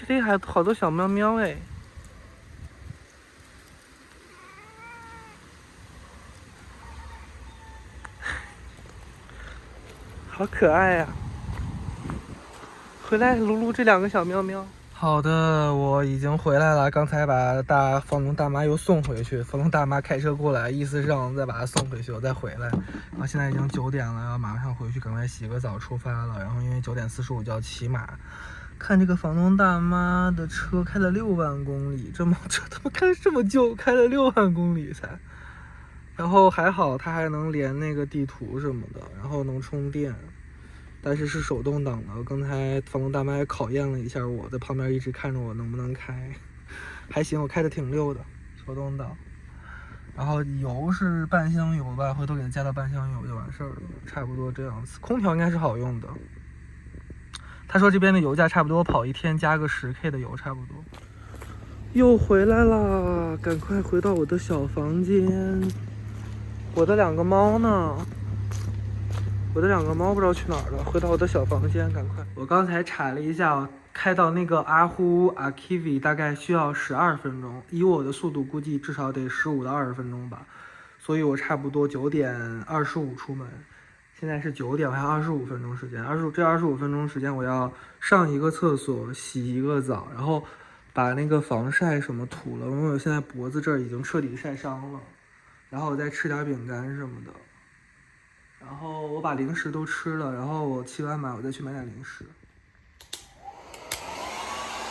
这里还好多小喵喵哎，好可爱呀！回来撸撸这两个小喵喵。好的，我已经回来了。刚才把房东大妈又送回去，房东大妈开车过来，意思是让我再把她送回去，我再回来。然后现在已经9点了，要马上回去，赶快洗个澡出发了。然后因为9点45就要骑马。看这个房东大妈的车开了6万公里，这他妈开这么旧，开了6万公里才。然后还好，它还能连那个地图什么的，然后能充电。但是是手动挡的，刚才房东大妈也考验了一下我，在旁边一直看着我能不能开，还行，我开的挺溜的，手动挡。然后油是半箱油吧，回头给它加到半箱油就完事儿了，差不多这样子。空调应该是好用的。他说这边的油价差不多，跑1天加个10K 的油差不多。又回来了，赶快回到我的小房间。我的2个猫呢？我的2个猫不知道去哪儿了，回到我的小房间，赶快！我刚才查了一下，开到那个阿呼阿 Kivi 大概需要12分钟，以我的速度估计至少得15到20分钟吧，所以我差不多9点25出门，现在是9点，我还有25分钟时间。这25分钟时间，我要上一个厕所，洗一个澡，然后把那个防晒什么涂了，因为我现在脖子这儿已经彻底晒伤了，然后我再吃点饼干什么的。然后我把零食都吃了，然后我骑完马我再去买点零食。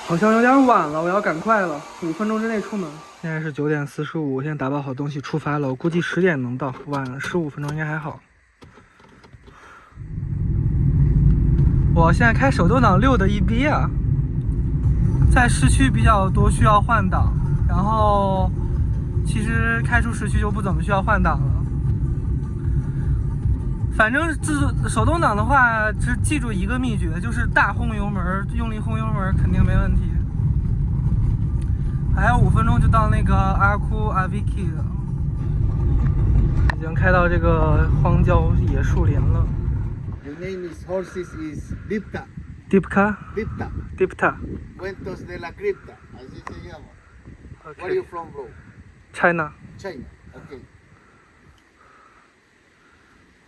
好像有点晚了，我要赶快了，5分钟之内出门。现在是9点45，我现在打包好东西出发了，我估计10点能到，晚了15分钟应该还好。我现在开手动挡6的EB啊，在市区比较多需要换挡，然后其实开出市区就不怎么需要换挡了。反正手动挡的话，只记住一个秘诀，就是大轰油门，用力轰油门肯定没问题。还有5分钟就到那个阿库阿维基了，已经开到这个荒郊野树林了。The name is horses is Dipta. Dipka? Dipta. Dipta. Cuentos de la cripta. Así se llama. Okay. Where are you from, bro? China. China. Okay.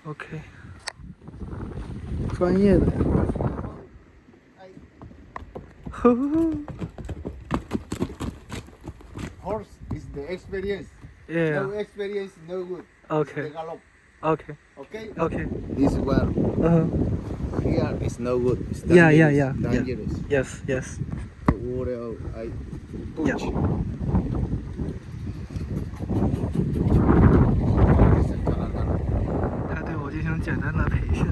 OK， 专业的呀。呵呵。Horse is the experience. Yeah. No experience, no good. OK. The gallop. OK. Okay. OK. This one here is no good. It's Yeah. dangerous. Yes. The water I push. Yeah. 进行简单的培训，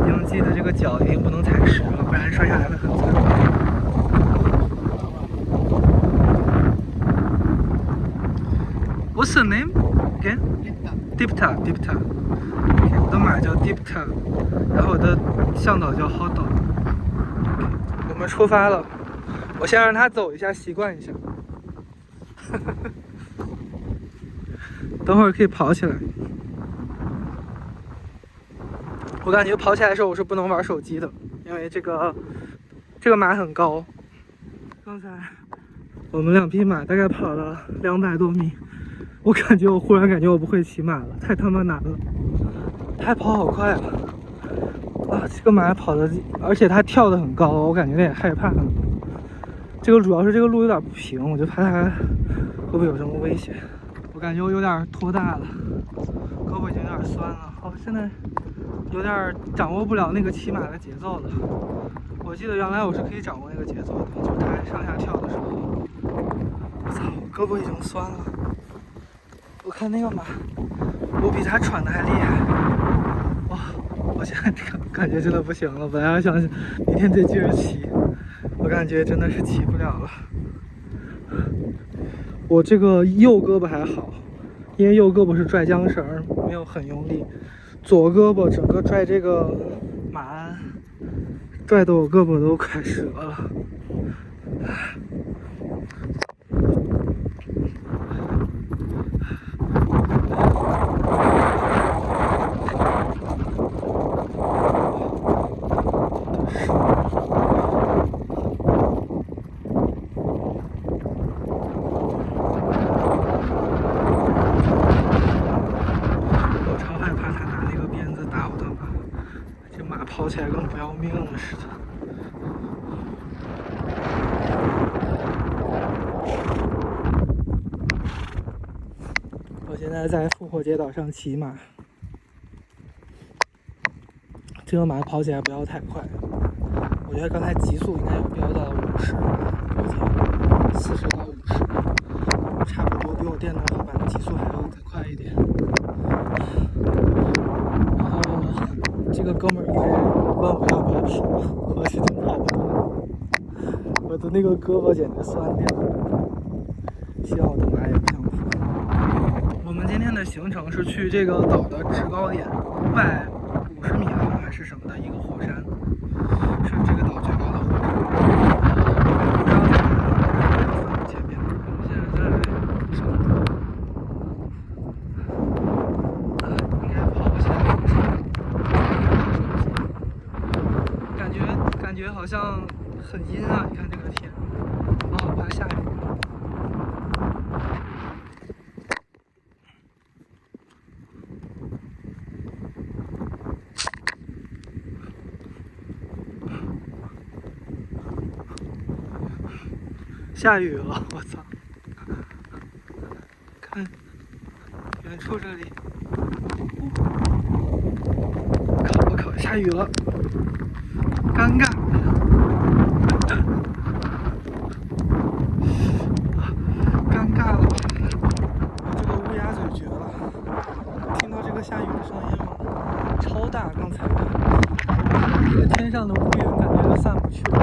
已经记得这个脚一定不能踩实了，不然摔下来会很惨。What's the name again? Dipta. Okay, 我的马叫 Dipta， 然后我的向导叫 Hodo。我们出发了，我先让他走一下，习惯一下。等会儿可以跑起来。我感觉跑起来的时候我是不能玩手机的，因为这个马很高。刚才我们2匹马大概跑了200多米，我忽然感觉我不会骑马了，太他妈难了，它跑好快啊！啊，这个马跑的，而且它跳得很高，我感觉有点害怕了。这个主要是这个路有点不平，我就怕它会不会有什么危险。我感觉我有点拖大了，胳膊已经有点酸了。好，现在有点掌握不了那个骑马的节奏了。我记得原来我是可以掌握那个节奏的，就是它上下跳的时候。我操，胳膊已经酸了。我看那个马，我比它喘的还厉害。哇，我现在这个感觉真的不行了。本来想明天再接着骑，我感觉真的是骑不了了。我这个右胳膊还好，因为右胳膊是拽缰绳，没有很用力。左胳膊整个拽这个马鞍，拽得我胳膊都快折了。跟不要命了似的。我现在在复活节岛上骑马，这个马跑起来不要太快，我觉得刚才极速应该有飙到50，我记得40到50，差不多比我电动滑板的极速还要再快一点。然后这个哥们儿一直问我要不要跑，我已经跑不动了，我的那个胳膊简直酸掉了。希望我的马也不想哭。我们今天的行程是去这个岛的制高点550米还是什么的一个火山，是这个岛最高的火山。前面，我们现在在上坡，应该跑不起来。感觉好像很阴啊！你看这个天，我怕下雨。下雨了，我操！看远处这里，我靠，下雨了，尴尬，尴尬了！这个乌鸦嘴绝了，听到这个下雨的声音吗？超大，刚才这个天上的乌云感觉都散不去了，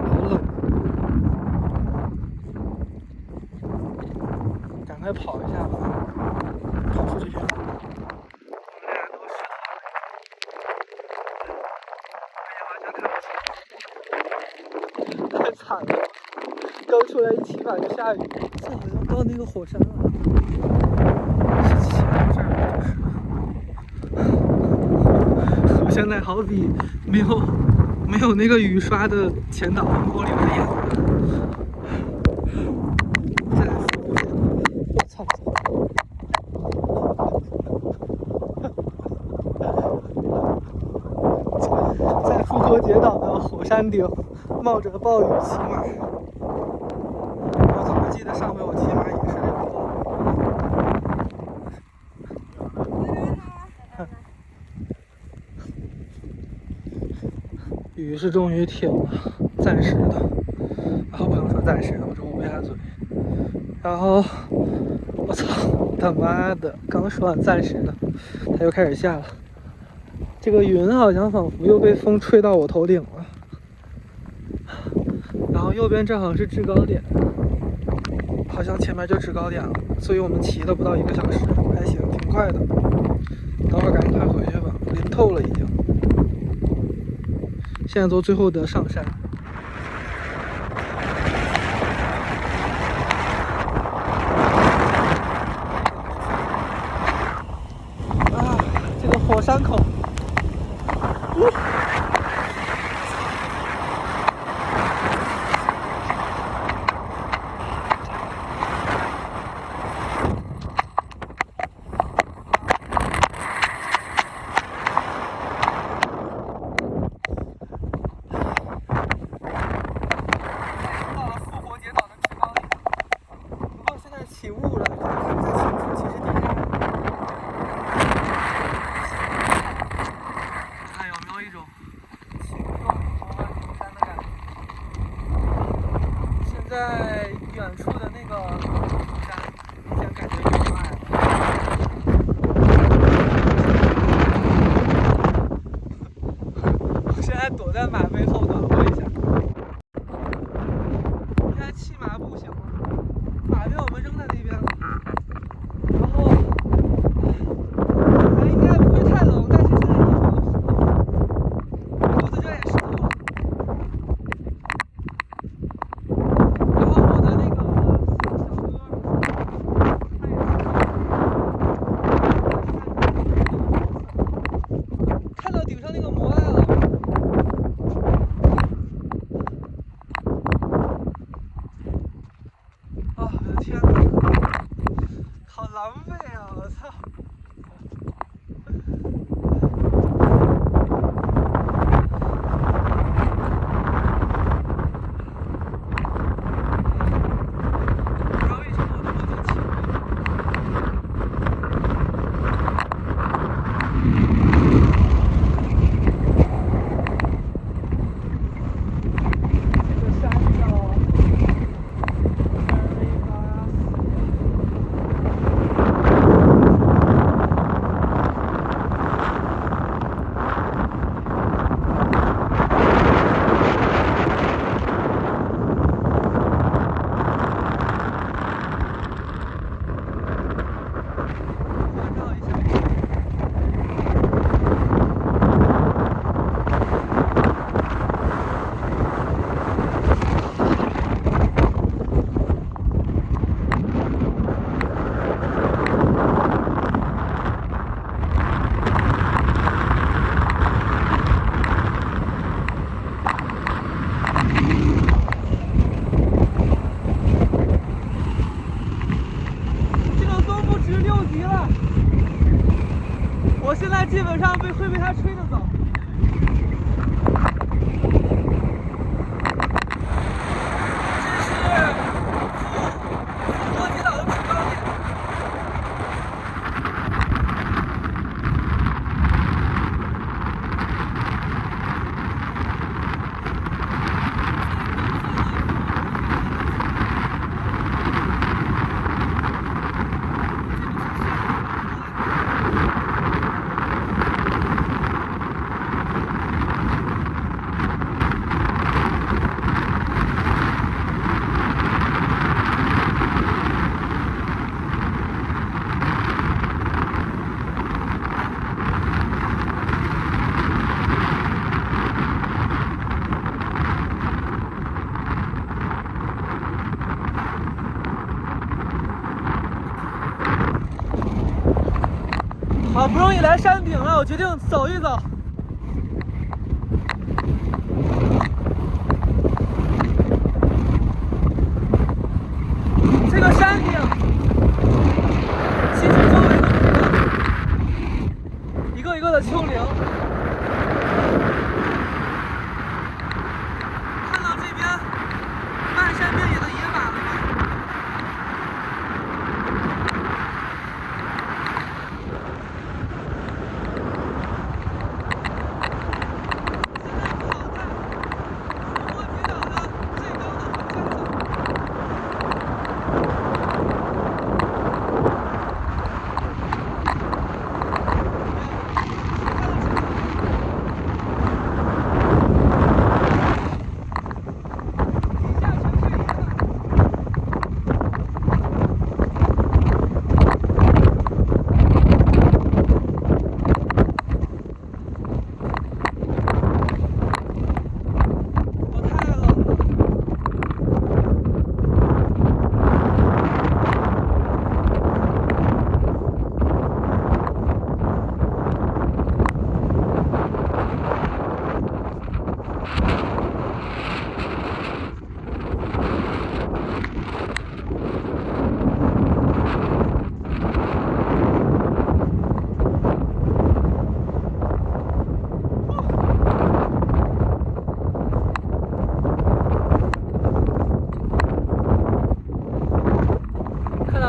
好冷。赶快跑一下吧，跑出去。我们俩都湿透了，完全看不清，太惨了！刚出来一起码就下雨，这好像到那个火山了，是骑到这儿了，就是。我现在好比没有那个雨刷的前挡风玻璃的眼。在复活节岛的火山顶，冒着暴雨骑马。我怎么记得上回我骑马也是这个雨是终于停了，暂时的。然后不能说暂时的，我说乌鸦嘴。然后我操他妈的，刚说完暂时的，它又开始下了。这个云好像仿佛又被风吹到我头顶了，然后右边正好是制高点，好像前面就制高点了，所以我们骑了不到1个小时，还行，挺快的。等会儿赶紧快回去吧，淋透了已经。现在做最后的上山。啊，这个火山口。起雾了，看不太清楚。其实底下，看有没有一种形状头发如山的感觉。现在远处的那个山，明显感觉有点矮了。我现在躲在马背后暖和一下。现在骑马不行了。马被我们扔在那边了，然后应该不会太冷，但是现在衣服都湿了，裤子这也湿透了。然后我的那个小哥，他也看到顶上那个摩艾了，好不容易来山顶了，我决定走一走。这个山顶其实周围都是一个一个的丘陵。看到这边漫山遍野的野马了吗？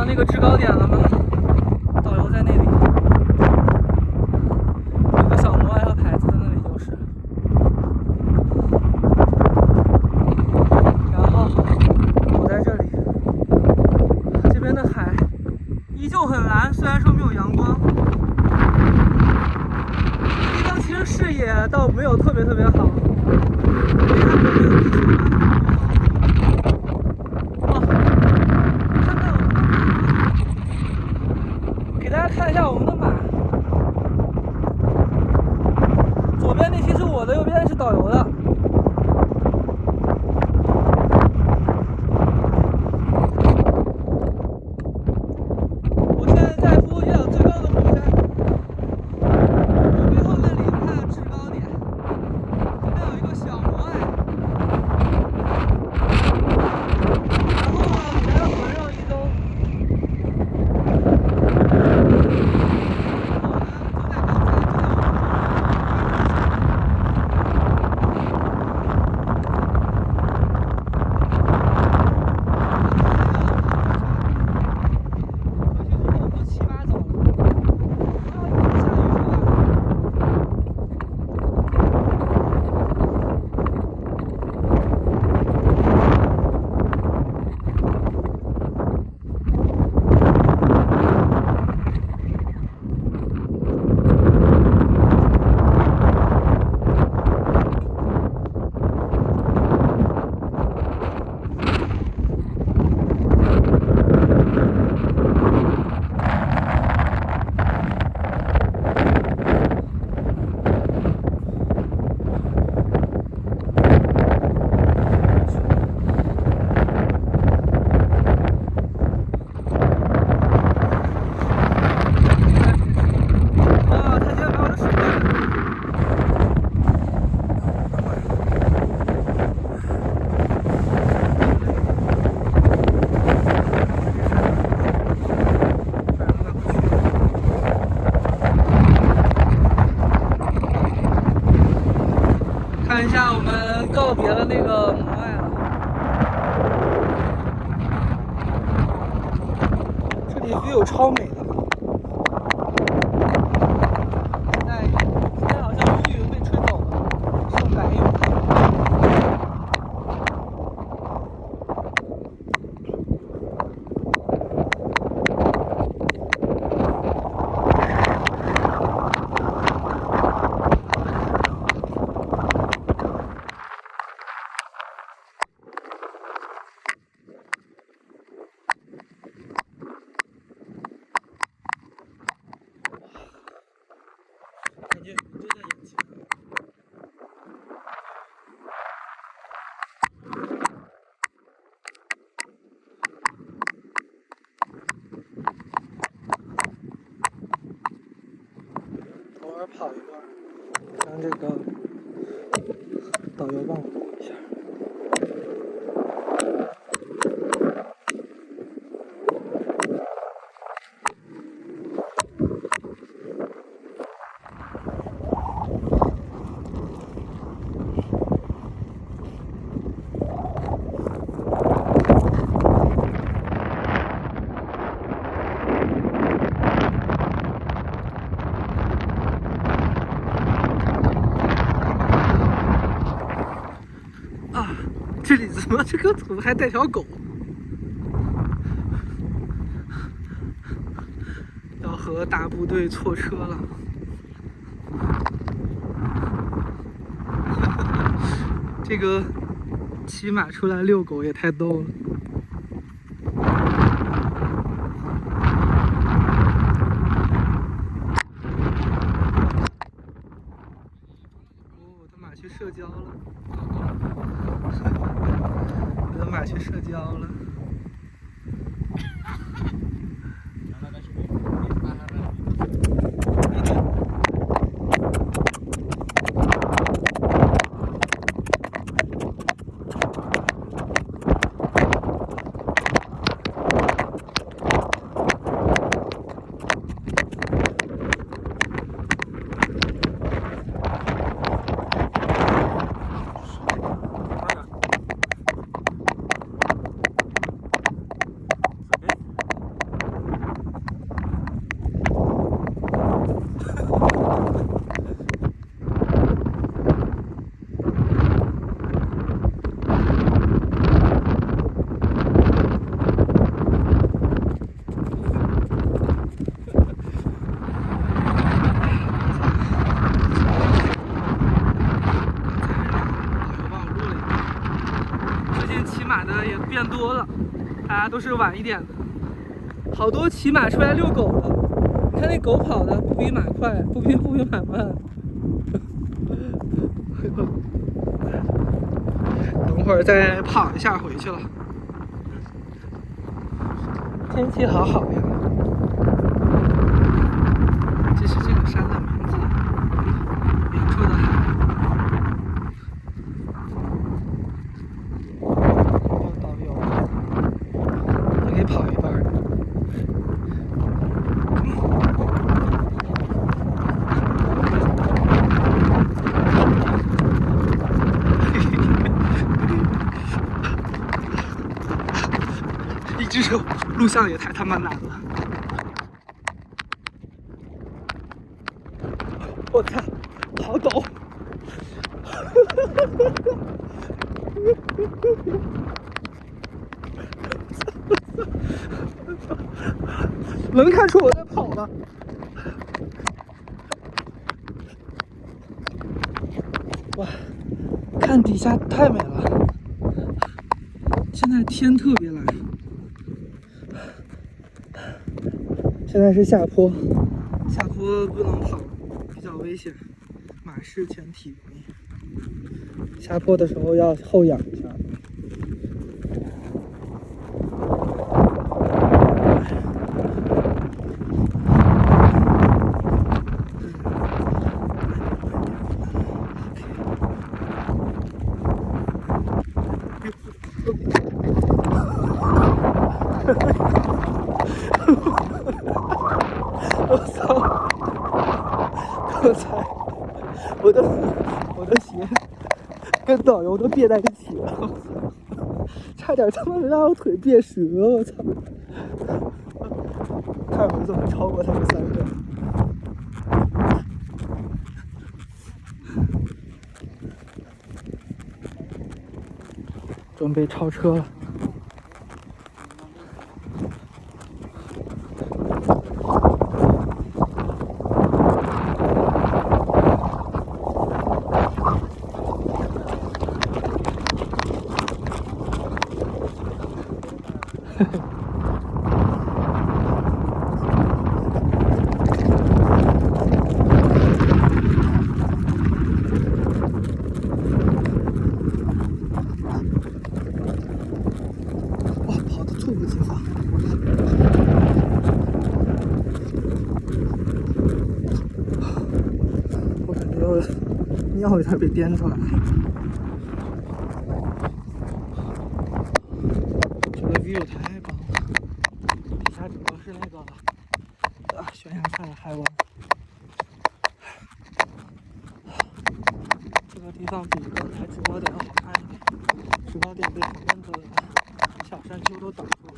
那个制高点了吗？导游在那里，有个小摩艾和牌子在那里就是。然后我在这里，这边的海依旧很蓝，虽然说没有阳光。这个地方其实视野倒没有特别好，因为它旁边有地球嘛。给大家看一下我们的马，左边那匹是我的，右边是导游的。我现在在富国岛最高的火山，我背后那里看制高点，这边有一个小摩艾，然后呢，给大家环绕一周。看一下，我们告别了那个摩艾了。这里 view 超美的。今天好像乌云被吹走了，剩白云。边跑一段，让这个导游帮我录一下。这里怎么怎么还带条狗？要和大部队错车了。这个骑马出来遛狗也太逗了。我的马去社交了。我的马去社交了。也变多了，大家都是晚一点的，好多骑马出来遛狗的。你看那狗跑的不比马快，不比马慢。等会儿再跑一下回去了。天气好好呀，这是这个山的名字，远处的海。跑一半一只手录像也太他妈难了！我操，好陡！能看出我在跑吗？哇，看底下太美了！现在天特别蓝。现在是下坡，下坡不能跑，比较危险，马失前蹄容易。下坡的时候要后仰一下。我操！我操！我的鞋跟导游都别在一起了，我操！差点他妈没让我腿别折，我操！看我怎么超过他们3个。准备超车了。猝不及防。尿一下被颠出来。这个 view 太棒了，底下整个是那个悬崖下的海湾。这个地方比刚才制高点要好看一点，制高点被旁边的小山丘都挡住了。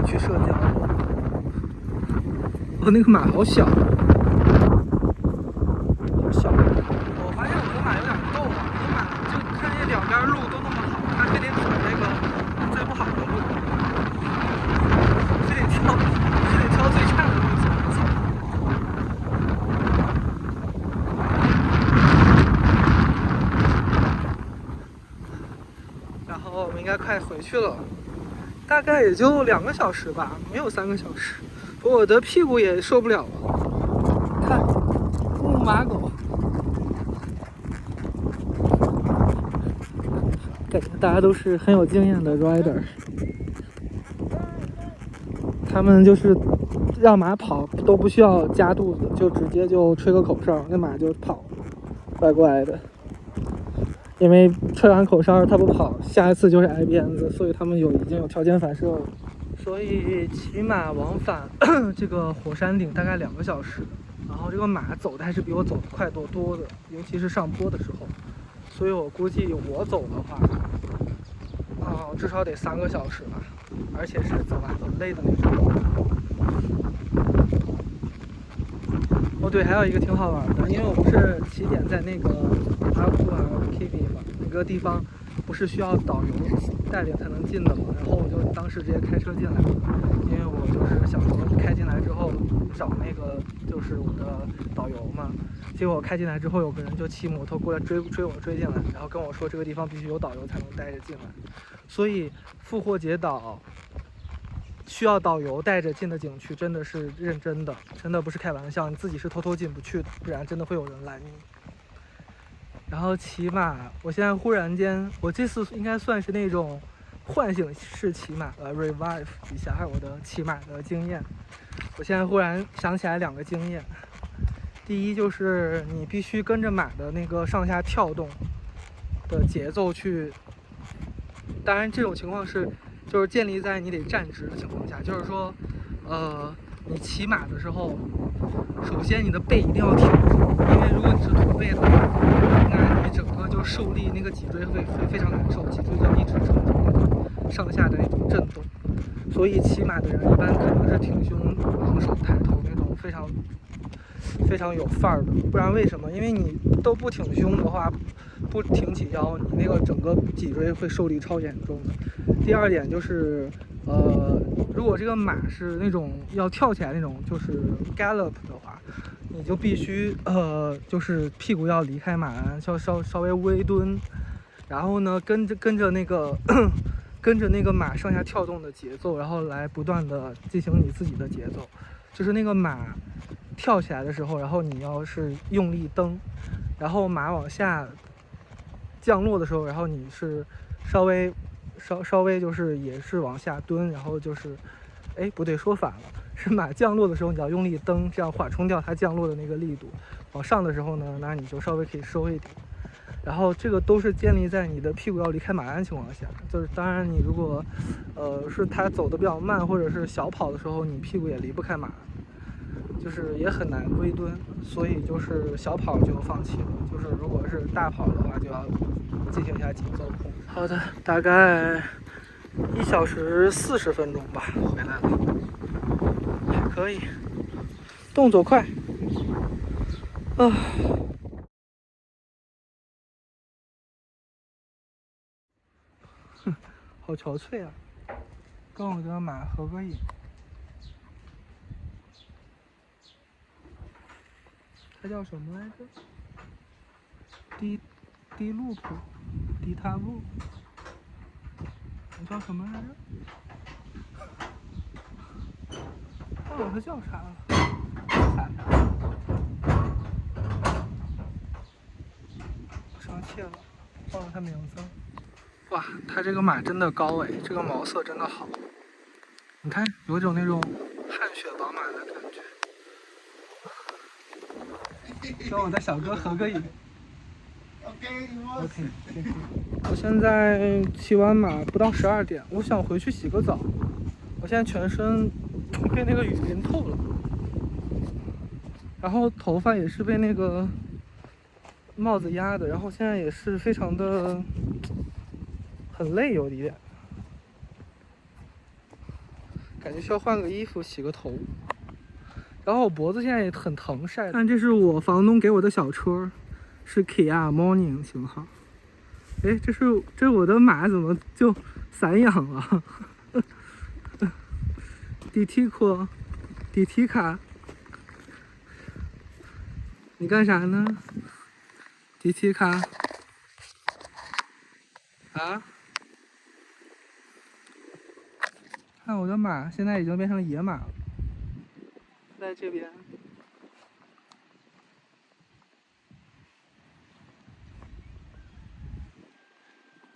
去社交，那个马好小，好小。我发现我的马有点逗啊，我的马就看见两边路都那么好，它非得走那个最不好的路，非得挑最差的路走。然后我们应该快回去了。大概也就2个小时吧，没有3个小时，我的屁股也受不了了。看，牧马狗，感觉大家都是很有经验的 rider， 他们就是让马跑都不需要加肚子，就直接就吹个口哨，那马就跑，乖乖的。因为吹完口哨它不跑，下一次就是挨鞭子，所以他们已经有条件反射了。所以骑马往返这个火山顶大概2个小时，然后这个马走的还是比我走的快多的，尤其是上坡的时候。所以我估计我走的话，至少得3个小时吧，而且是走完很累的那种。哦对，还有一个挺好玩的，因为我不是起点在那个阿库啊 Kibi 嘛，那个地方不是需要导游带领才能进的嘛，然后我就当时直接开车进来了，因为我就是想说开进来之后找那个就是我的导游嘛，结果我开进来之后有个人就骑摩托过来追进来，然后跟我说这个地方必须有导游才能带着进来，所以复活节岛需要导游带着进的景区真的是认真的，真的不是开玩笑，你自己是偷偷进不去的，不然真的会有人拦你。然后骑马，我现在忽然间，我这次应该算是那种唤醒式骑马revive 一下我的骑马的经验。我现在忽然想起来2个经验，第一就是你必须跟着马的那个上下跳动的节奏去，当然这种情况就是建立在你得站直的情况下，就是说，你骑马的时候，首先你的背一定要挺直，因为如果你是驼背的话，那你整个就受力，那个脊椎会非常难受，脊椎就要一直承受那种上下的那种震动。所以骑马的人一般可能是挺胸昂首抬头那种非常有范儿的，不然为什么？因为你都不挺胸的话，不挺起腰，你那个整个脊椎会受力超严重的。第二点就是，如果这个马是那种要跳起来那种，就是 gallop 的话，你就必须就是屁股要离开马鞍，稍微微蹲，然后呢跟着那个跟着那个马上下跳动的节奏，然后来不断的进行你自己的节奏，就是那个马跳起来的时候，然后你要是用力蹬，然后马往下降落的时候，然后你是稍微就是也是往下蹲，然后就是不对，说反了，是马降落的时候你要用力蹬，这样缓冲掉它降落的那个力度。往上的时候呢，那你就稍微可以收一点，然后这个都是建立在你的屁股要离开马鞍情况下，就是当然你如果是它走的比较慢或者是小跑的时候，你屁股也离不开马鞍，就是也很难微蹲，所以就是小跑就放弃了，就是如果是大跑的话就要进行一下节奏控。好的，大概1小时40分钟吧，回来了，还可以，动作快啊。好憔悴啊，跟我的马合个影。它叫什么来着？迪路普，迪塔布，它叫什么来着？忘了它叫啥了。生气了，忘了它名字。哇，它这个马真的高哎，这个毛色真的好。你看，有种那种汗血宝马的感觉。跟我的小哥合个影。OK。我现在骑完马不到12点，我想回去洗个澡。我现在全身被那个雨淋透了，然后头发也是被那个帽子压的，然后现在也是非常的很累，有一点感觉需要换个衣服洗个头。然后我脖子现在也很疼，晒的。看，这是我房东给我的小车，是 Kia Morning 型号。哎，这是我的马怎么就散养了？DT卡，你干啥呢？DT卡啊？看我的马现在已经变成野马了，在这边。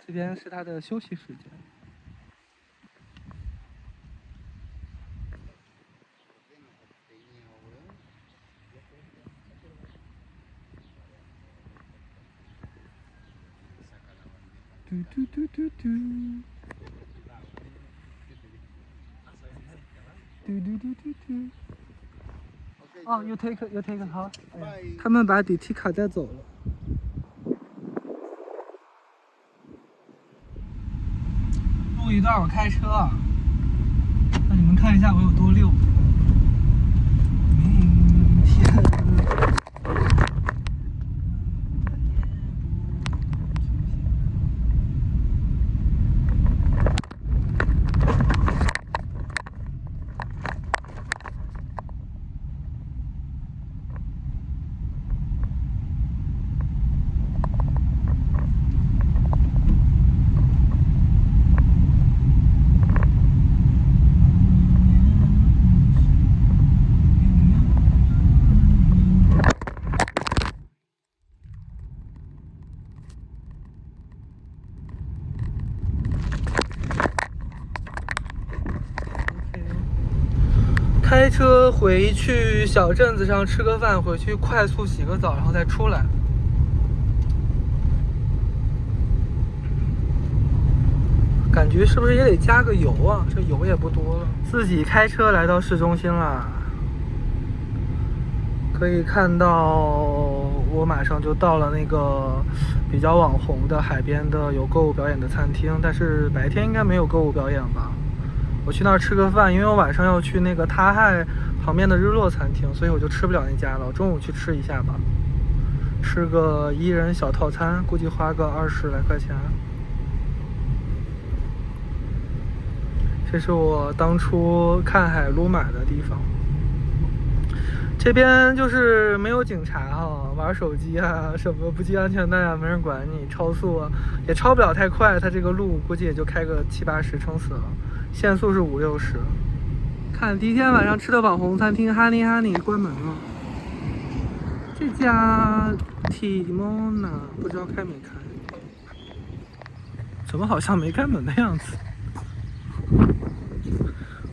这边是它的休息时间。嘟嘟嘟嘟嘟，嘟嘟嘟嘟嘟。哦，you take it 好。他们把 DT 卡带走了。录一段我开车，让你们看一下我有多溜。明天。开车回去小镇子上吃个饭，回去快速洗个澡，然后再出来。感觉是不是也得加个油啊？这油也不多了。自己开车来到市中心了，可以看到我马上就到了那个比较网红的海边的有歌舞表演的餐厅，但是白天应该没有歌舞表演吧。我去那儿吃个饭，因为我晚上要去那个他亥旁边的日落餐厅，所以我就吃不了那家了。我中午去吃一下吧，吃个1人小套餐，估计花个20来块钱。这是我当初看海撸马的地方。这边就是没有警察哈，玩手机啊什么不系安全带啊，没人管你，超速啊也超不了太快，它这个路估计也就开个70、80撑死了，限速是50、60。看第一天晚上吃的网红餐厅哈尼关门了，这家 Timona 不知道开没开，怎么好像没开门的样子。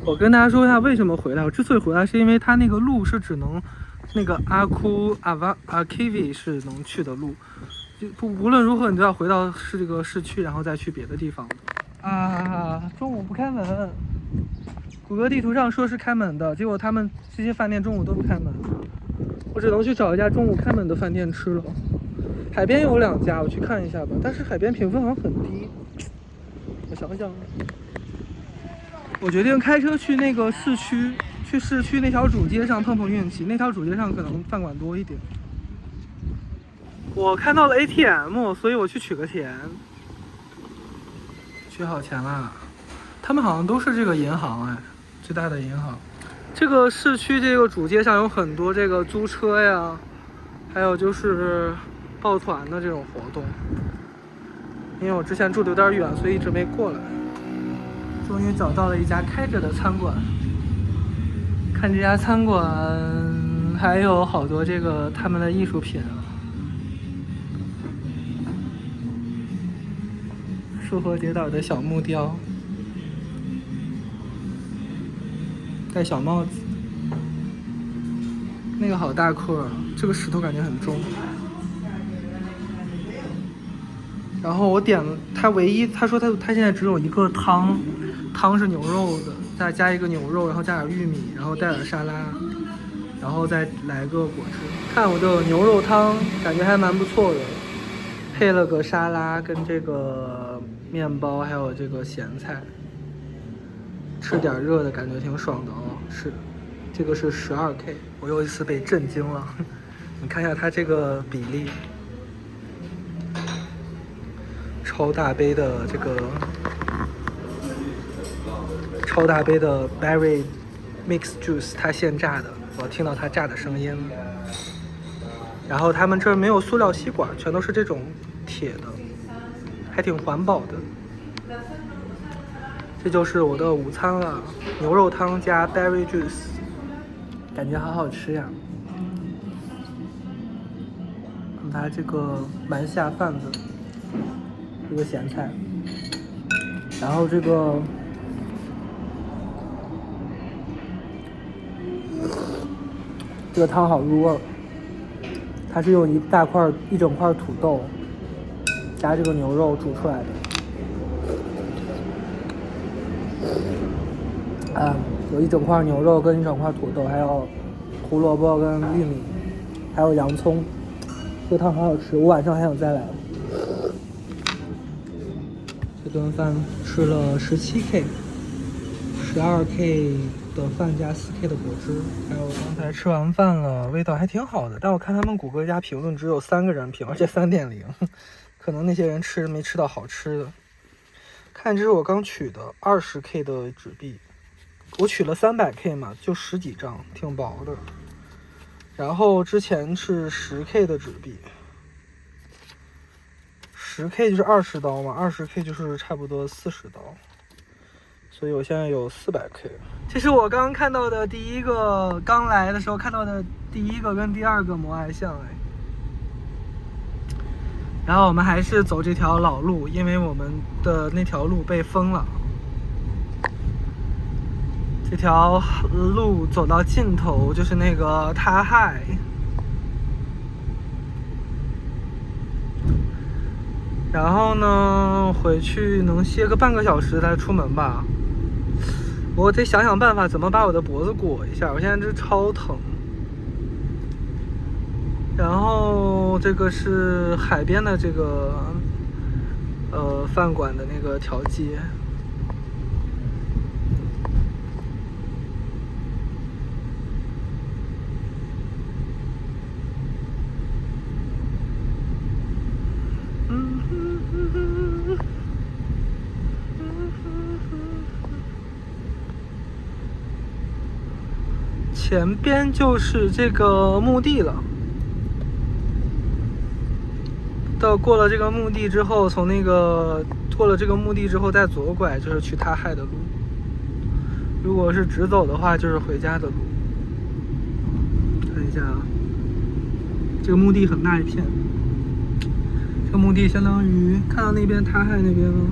我跟大家说一下为什么回来。我之所以回来，是因为它那个路是只能那个阿基维是能去的路，就无论如何你都要回到这个市区，然后再去别的地方啊。中午不开门，谷歌地图上说是开门的，结果他们这些饭店中午都不开门，我只能去找一家中午开门的饭店吃了。海边有2家，我去看一下吧，但是海边评分好像很低。我想想。我决定开车去那个市区，去市区那条主街上碰碰运气。那条主街上可能饭馆多一点。我看到了 ATM， 所以我去取个钱。取好钱啦！他们好像都是这个银行哎，最大的银行。这个市区这个主街上有很多这个租车呀，还有就是抱团的这种活动。因为我之前住的有点远，所以一直没过来。终于找到了一家开着的餐馆，看这家餐馆还有好多这个他们的艺术品，复活节岛的小木雕，戴小帽子，那个好大颗啊，这个石头感觉很重。然后我点了，他唯一他说他现在只有一个汤，汤是牛肉的，再加一个牛肉，然后加点玉米，然后带点沙拉，然后再来个果汁。看我这牛肉汤，感觉还蛮不错的，配了个沙拉跟这个面包，还有这个咸菜，吃点热的感觉挺爽的哦。是，这个是12K， 我又一次被震惊了。你看一下它这个比例。超大杯的这个超大杯的 berry mix juice， 它现榨的，我听到它榨的声音了。然后他们这儿没有塑料吸管，全都是这种铁的，还挺环保的。这就是我的午餐了，牛肉汤加 berry juice， 感觉好好吃呀。它这个蛮下饭的。这个咸菜，然后这个汤好入味儿，它是用一整块土豆加这个牛肉煮出来的。有一整块牛肉跟一整块土豆，还有胡萝卜跟玉米，还有洋葱。这个汤好好吃，我晚上还想再来。这顿饭吃了17K， 12K 的饭加4K 的果汁，还有刚才吃完饭了，味道还挺好的。但我看他们谷歌家评论只有3个人评，而且3.0，可能那些人没吃到好吃的。看，这是我刚取的20K 的纸币，我取了300K 嘛，就10几张，挺薄的。然后之前是10K 的纸币。10K 就是20刀嘛，20K 就是差不多40刀，所以我现在有400K。这是我刚看到的刚来的时候看到的第一个跟第2个摩艾像哎。然后我们还是走这条老路，因为我们的那条路被封了。这条路走到尽头就是那个他亥。然后呢，回去能歇个半个小时再出门吧。我得想想办法怎么把我的脖子裹一下，我现在这超疼。然后这个是海边的这个饭馆的那个条街。前边就是这个墓地了。过了这个墓地之后，过了这个墓地之后再左拐就是去他亥的路。如果是直走的话，就是回家的路。看一下啊，这个墓地很大一片。这个墓地相当于看到那边他亥那边吗？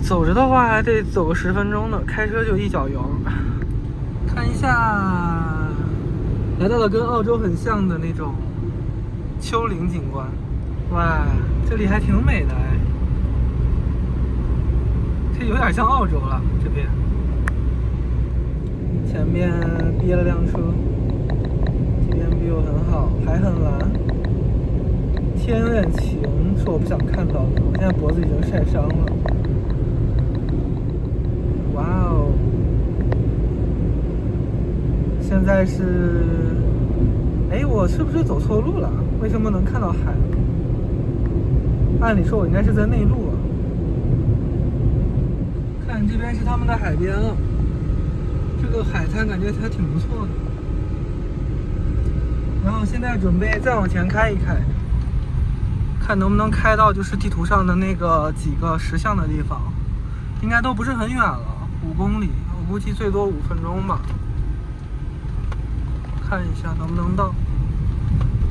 走着的话还得走个10分钟呢，开车就一脚油。看一下，来到了跟澳洲很像的那种丘陵景观。哇，这里还挺美的哎，这有点像澳洲了。这边前面憋了辆车，这边 view 很好，海很蓝，天有点晴，是我不想看到的。我现在脖子已经晒伤了。哇哦！现在是，我是不是走错路了？为什么能看到海？按理说我应该是在内陆啊。看这边是他们的海边了，这个海滩感觉还挺不错的。然后现在准备再往前开一开，看能不能开到就是地图上的那个几个石像的地方，应该都不是很远了，5公里，我估计最多5分钟吧。看一下能不能到，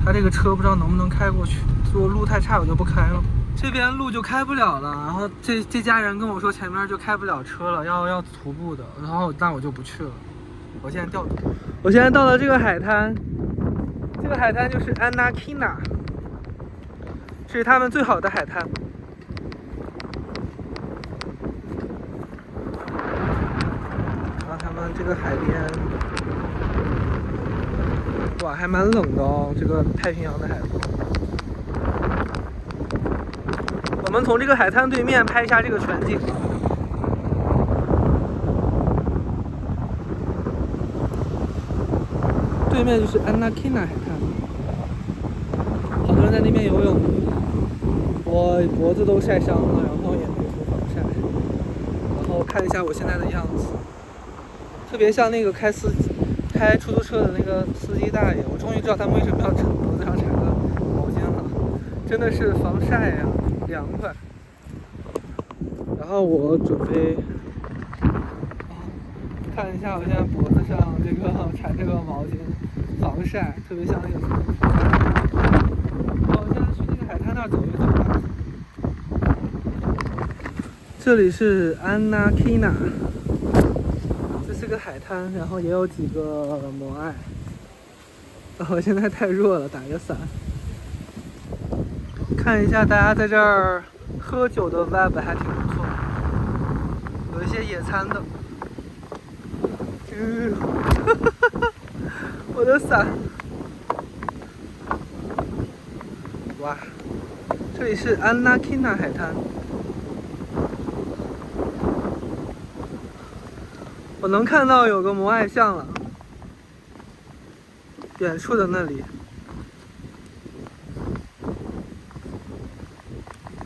他这个车不知道能不能开过去，如果路太差我就不开了。这边路就开不了了，然后这家人跟我说前面就开不了车了，要徒步的，然后那我就不去了。我现在掉头。我现在到了这个海滩，这个海滩就是 Anna Kina， 这是他们最好的海滩。然后他们这个海边，哇，还蛮冷的哦，这个太平洋的海风。我们从这个海滩对面拍一下这个全景。对面就是 Anna Kina 海滩，好多人在那边游泳。我脖子都晒伤了，然后也没涂防晒。然后看一下我现在的样子，特别像那个开出租车的那个司机大爷。我终于知道他们为什么要脖子上缠个毛巾了，真的是防晒呀，凉快。然后我准备看一下我现在脖子上这个缠这个毛巾，防晒，特别像那个。我现在去那个海滩那儿走一走吧。这里是 Anna Kina， 这是个海滩，然后也有几个摩艾。我现在太热了，打个伞。看一下大家在这儿喝酒的 vibe 还挺不错，有一些野餐的。我的伞，哇！这里是 Anna Kina 海滩，我能看到有个摩艾像了，远处的那里，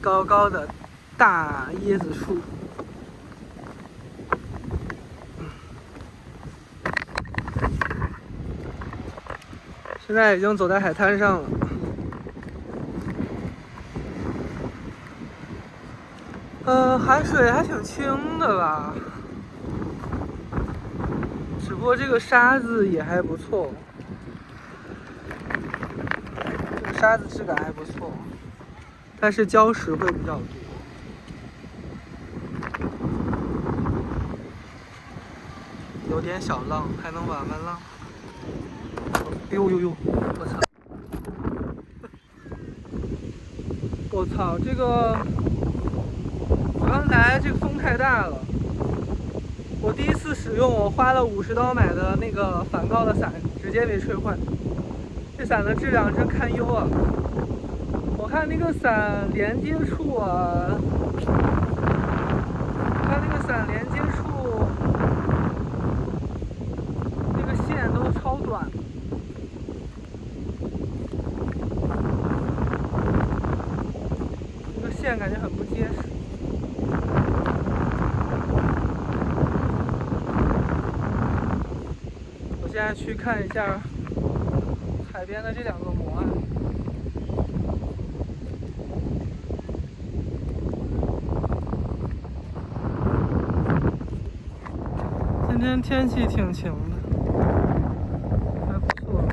高高的大椰子树。现在已经走在海滩上了，海水还挺清的吧，只不过这个沙子也还不错，这个沙子质感还不错，但是礁石会比较多。有点小浪，还能玩玩浪。呦，我操！我操，这个我刚才这个风太大了，我第一次使用，我花了50刀买的那个反高的伞，直接被吹坏。这伞的质量真堪忧啊！我看那个伞连接处啊，那个线都超短。线感觉很不结实。我现在去看一下海边的这2个摩艾。今天天气挺晴的，还不错。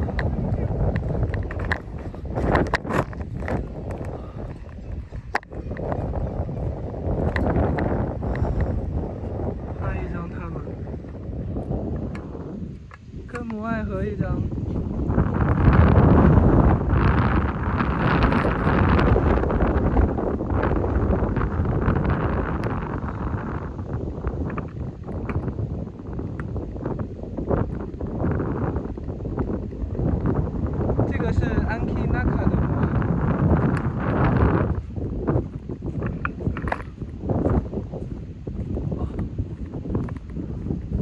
跟摩艾合一张。这个是安基纳卡的摩艾。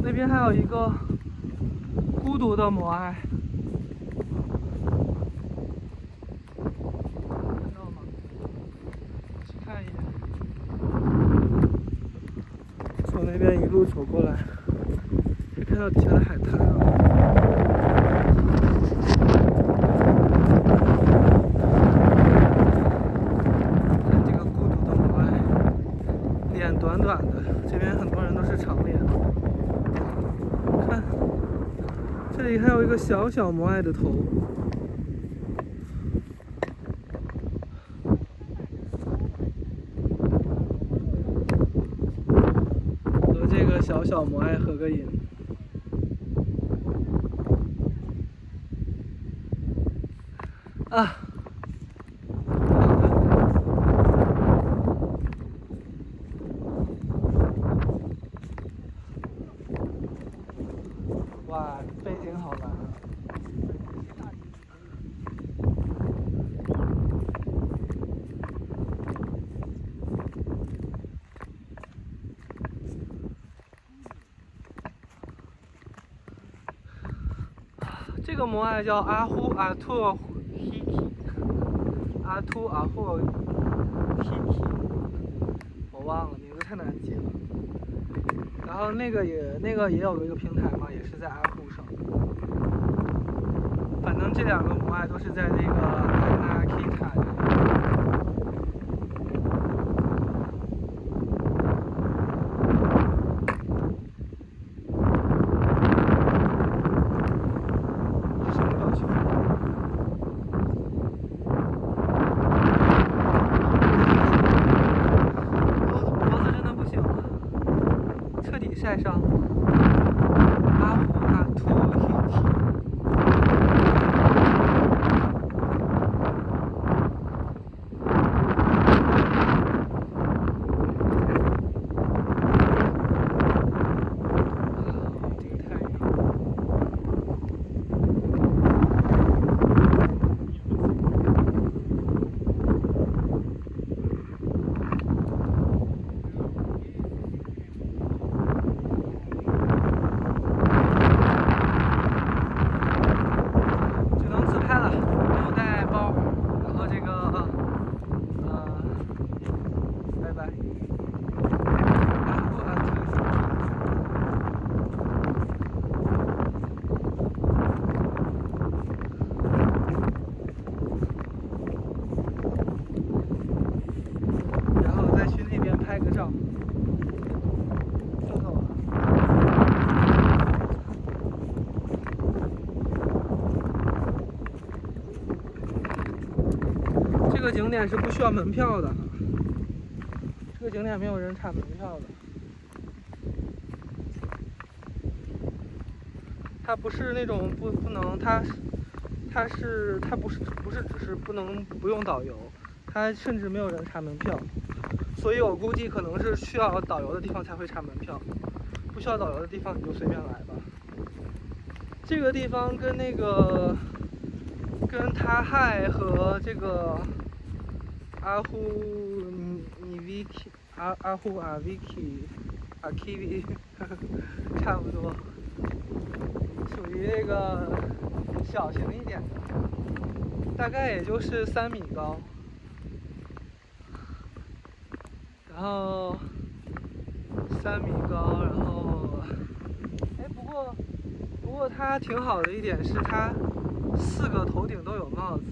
那边还有一个孤独的摩艾，看到吗？去看一眼。从那边一路走过来，可以看到底下的海滩了。看这个孤独的摩艾，脸短短的，这边很多人都是长脸。看。这里还有一个小小摩艾的头，找小摩艾合个影。啊！哇，背景好蓝。这个摩艾叫阿呼阿兔希奇，阿兔阿呼希奇，我忘了，名字太难记了。然后那个也有一个平台嘛，也是在阿呼上。反正这两个摩艾都是在那个阿基塔这里。晒伤阿胡阿图希奇，顶太阳。拍个照，就走了。这个景点是不需要门票的，这个景点没有人查门票的。它不是那种不能，它不是只是不用导游，它甚至没有人查门票。所以我估计可能是需要导游的地方才会查门票，不需要导游的地方你就随便来吧。这个地方跟他亥和这个阿呼尼维基阿呼阿维基阿基维差不多，属于那个小型一点的，大概也就是3米高。然后3米高，然后，哎，不过它挺好的一点是它4个头顶都有帽子。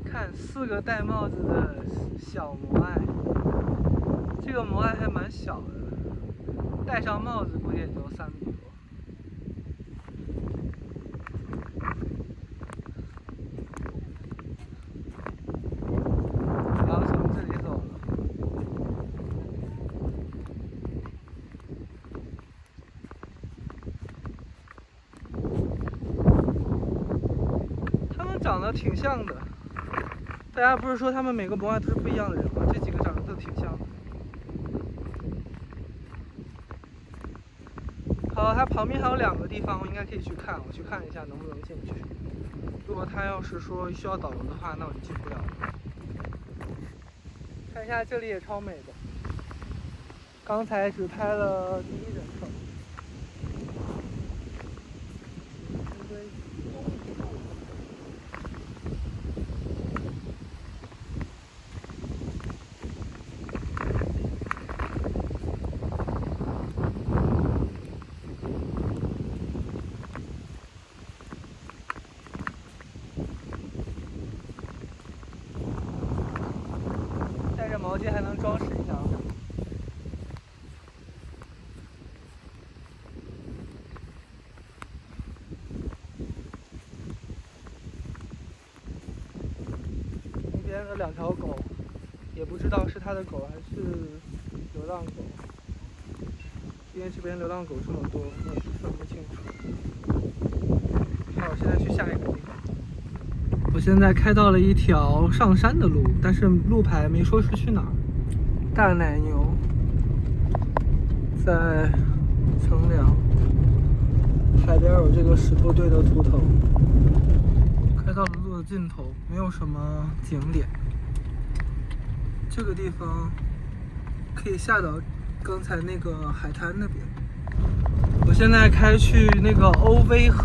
看4个戴帽子的小摩艾，这个摩艾还蛮小的，戴上帽子估计也就3米多。然后从这里走了。他们长得挺像的。大家不是说他们每个摩艾都是不一样的人吗？这几个长得都挺像的。好，它旁边还有2个地方，我应该可以去看，我去看一下能不能进去。如果他要是说需要导游的话，那我就进不了了。看一下这里也超美的，刚才只拍了第一人称。毛巾还能装2条狗，也不知道是他的狗还是流浪狗，因为这边流浪狗这么多，我也分不清楚。好，我现在去下一个地方。我现在开到了一条上山的路，但是路牌没说是去哪儿。大奶牛在乘凉，海边有这个石头堆的图腾。开到了路的尽头，没有什么景点。这个地方可以下到刚才那个海滩那边。我现在开去那个欧威河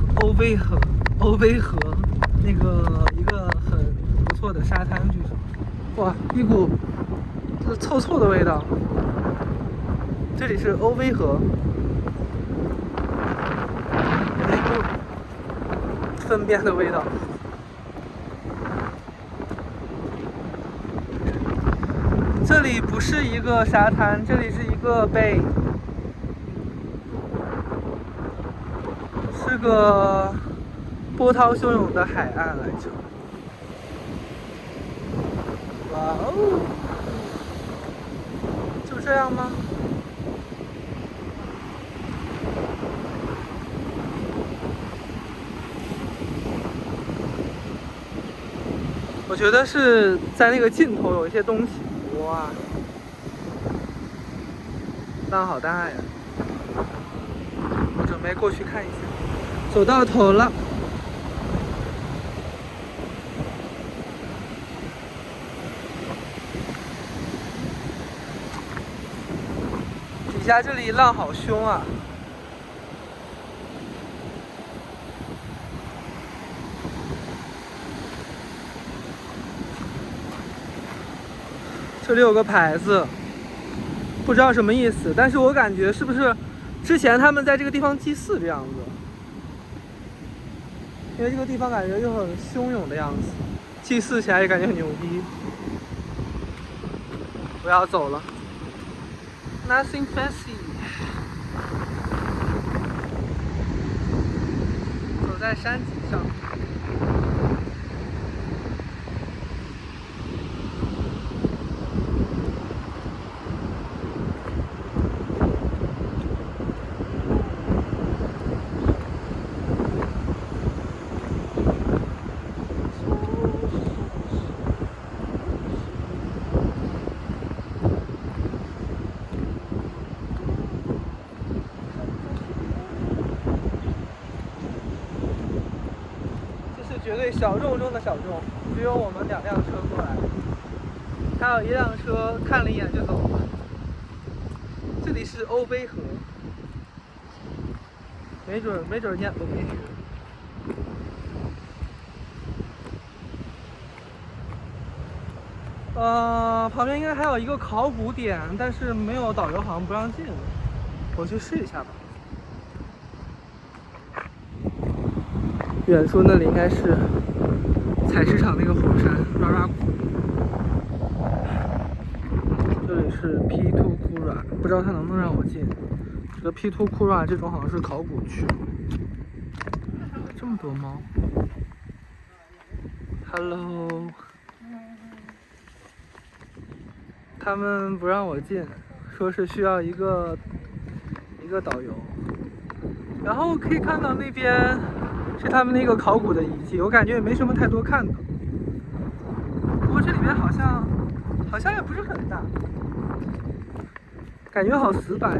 那个一个很不错的沙滩，据说，哇，一股臭臭的味道。这里是欧威河，一股粪便的味道。这里不是一个沙滩，这里是一个bay，是个波涛汹涌的海岸来着。哇哦，就这样吗？我觉得是在那个尽头有一些东西。哇，浪好大呀！我准备过去看一下。走到头了。底下这里浪好凶啊！这里有个牌子，不知道什么意思，但是我感觉是不是之前他们在这个地方祭祀这样子？因为这个地方感觉就很汹涌的样子，祭祀起来也感觉很牛逼。我要走了 ，Nothing fancy。走在山脊上。绝对小众中的小众，只有我们2辆车过来，还有1辆车看了一眼就走了。这里是欧威河，没准念欧威河。旁边应该还有一个考古点，但是没有导游，好像不让进。我去试一下吧。远处那里应该是采石场那个火山拉拉谷。这里是 P2 Kura， 不知道它能不能让我进。这 P2 Kura 这种好像是考古区。这么多猫 ，Hello。他们不让我进，说是需要一个导游。然后可以看到那边是他们那个考古的遗迹，我感觉也没什么太多看的。不过这里面好像也不是很大，感觉好死板。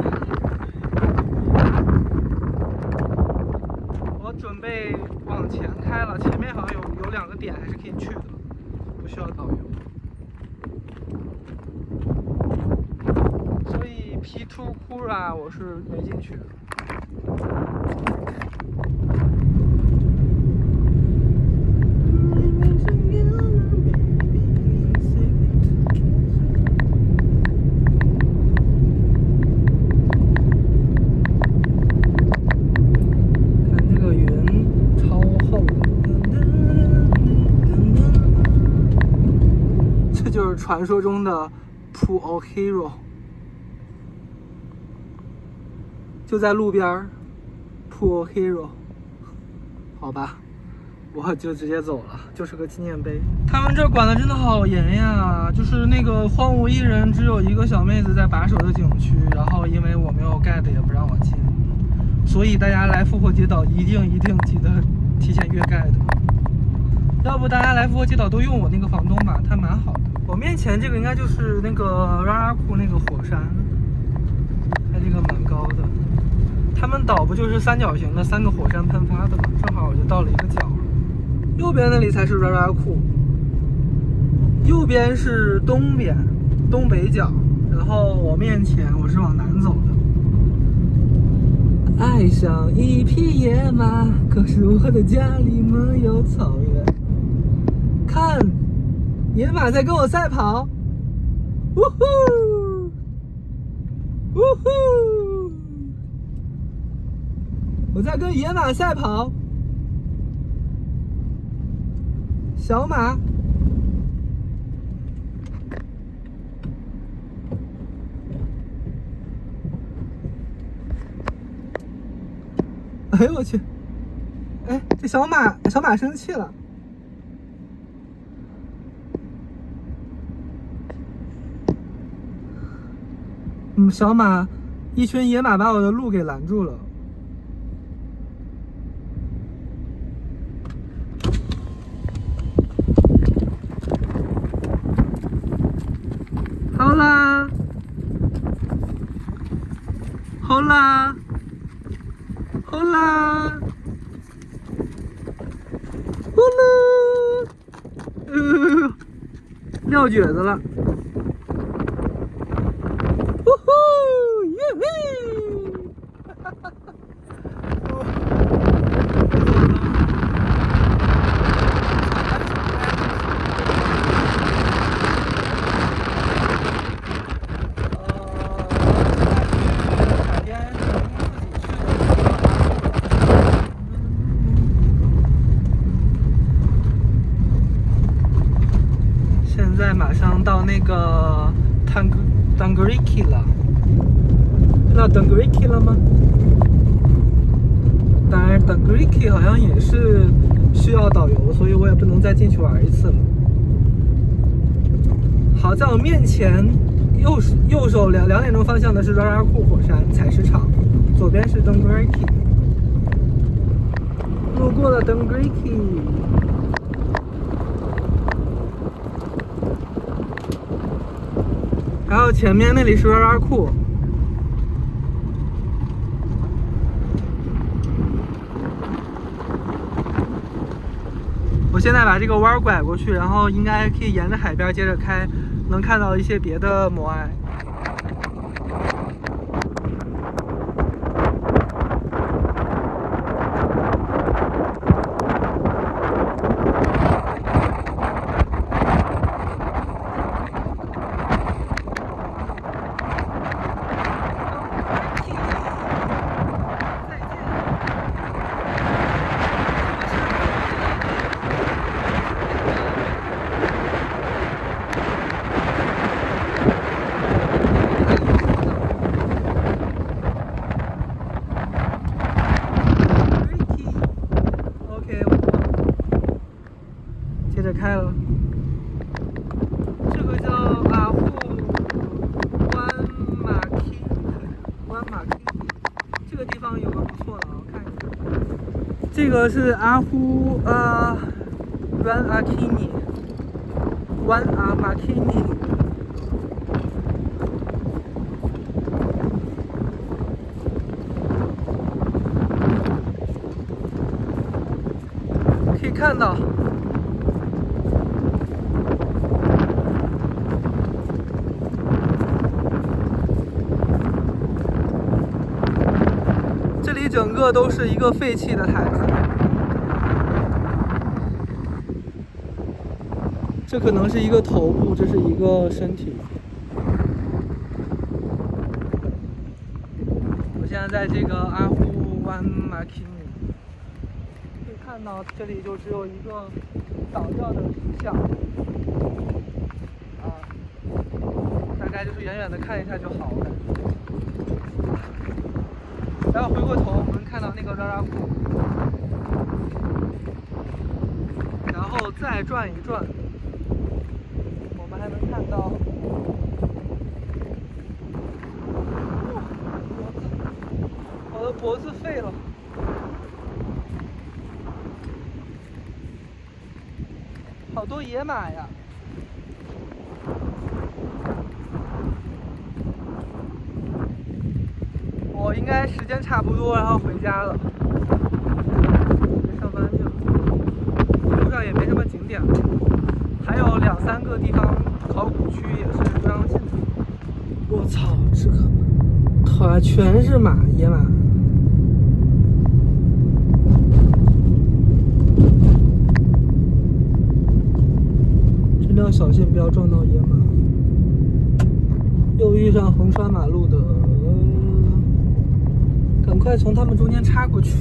我准备往前开了，前面好像有2个点还是可以去的，不需要导游。所以 P2 Kura 我是没进去的。就是传说中的 Pool Hero， 就在路边 Pool Hero， 好吧，我就直接走了，就是个纪念碑。他们这管的真的好严呀，就是那个荒无一人，只有一个小妹子在把守着景区，然后因为我没有盖的，也不让我进。所以大家来复活节岛一定记得提前约盖的，要不大家来复活节岛都用我那个房东吧，他蛮好的。我面前这个应该就是那个拉拉库那个火山，它这个蛮高的。他们岛不就是三角形的3个火山喷发的吗？正好我就到了一个角。右边那里才是拉拉库，右边是东北角，然后我面前我是往南走的。爱上一匹野马，可是我的家里没有草原。看，野马在跟我赛跑，呜呼，呜呼，我在跟野马赛跑。小马，哎呦我去！哎，这小马生气了。小马，一群野马把我的路给拦住了。好啦，好啦，好啦，呼噜，撂蹶子了，呼呼，耶嘿，哈哈哈。现在马上到那个Tangeriki 了，那 Tangeriki 了吗？当然 Tangeriki 好像也是需要导游，所以我也不能再进去玩一次了。好，在我面前右手2点钟方向的是拉拉库火山采石场，左边是 Tangeriki。路过了 Tangeriki。然后前面那里是拉拉库，我现在把这个弯拐过去，然后应该可以沿着海边接着开，能看到一些别的摩艾。接着开了，这个叫阿户湾马基，这个地方有个不错的，我看一下。这个是阿户湾阿基尼，湾阿马基尼。可以看到。这里整个都是一个废弃的台子，这可能是一个头部，这是一个身体。我现在在这个阿户湾马基尼，可以看到这里就只有一个倒掉的石像，大概就是远远的看一下就好了。然后回过头，我们看到那个拉拉库，再转一转，我们还能看到，我的脖子废了。好多野马呀！我应该时间差不多，然后回家了，上班去了。路上也没什么景点，还有2、3个地方考古区也是不让进的。我操，这个好像全是马，野马。真的要小心，不要撞到野马。又遇上横穿马路的，赶快从他们中间插过去。